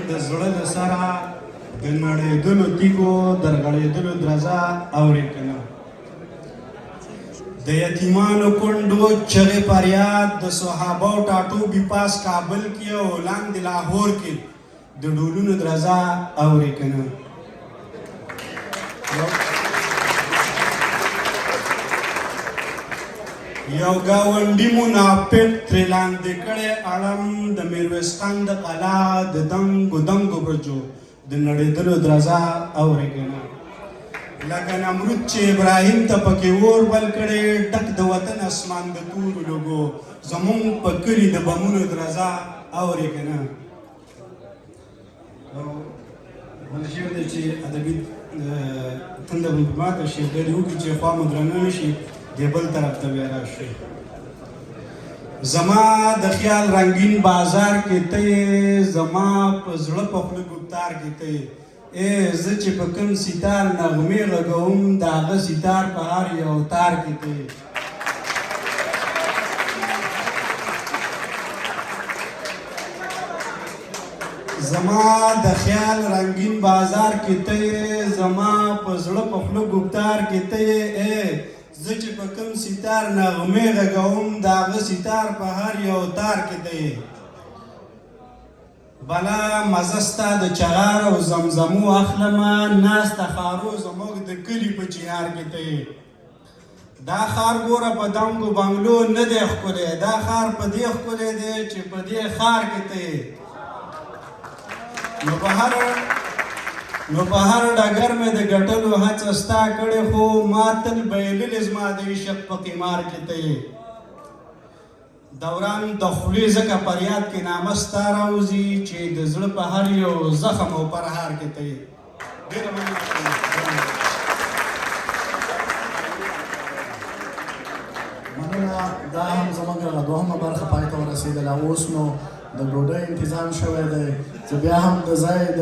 د زړه له سره د نړېدلو تیږو درغړېدلو درزا اورې که نه د یتیمانو کونډو چغې فریاد د صحابو ټاټوبي پاس کابل کې او لاندې لاهور کې د ډولونو درزا اورې که نه یو ګاونډي منافق ترې لاندې کړی اړم د میرویس خان د قلا د دنګو دنګو برجو د نړېدلو درزا اورې که نه لکه نمرود چې ابراهیم ته پکې اور بل کړی ډک د وطن اسمان د تورو لوګو زمونږ په کلي د بمونو درزا اورې که نه بل شی دی چې ادبي تنده به ماته شي ډېرې وکړي چې خوا مو درنه نه شي دی بل طرف ته بیا راشي زما د خیال رنگین بازار کې ته زما په زړه په خوله ګفتار کې ته زه چې په کوم ستار نغمې غږوم د هغه ستار په هر یو تار کې ته زما د خیال رنگین بازار کې ته زما په زړه په خوله ګفتار کې ته زه چې په کوم ستار نغمې غږوم د هغه ستار په هر یو تار کې دی بلا مزه ستا د چغار او زمزمو اخلمه ناسته خارو زموږ د کلي په چهار کې دی دا ښار ګوره په دنګو بنګلو نه دی ښکلی دا ښار په دې ښکلی دی چې په دې ښار کې دی نو په هر ډګر مې د ګټلو هڅه ستا کړې خو ما تل بایللې زما د عشق په قمار کې ته دوران د خولې ځکه فریاد کې نامه ستا راوځي چې د زړه په هر یو زخم او پرهار کې ته ډېره مننه دا هم زموږ دوهمه برخه پای ته ورسېدله اوس نو د ډوډۍ انتظام شوی دی زه بیا هم د ځای د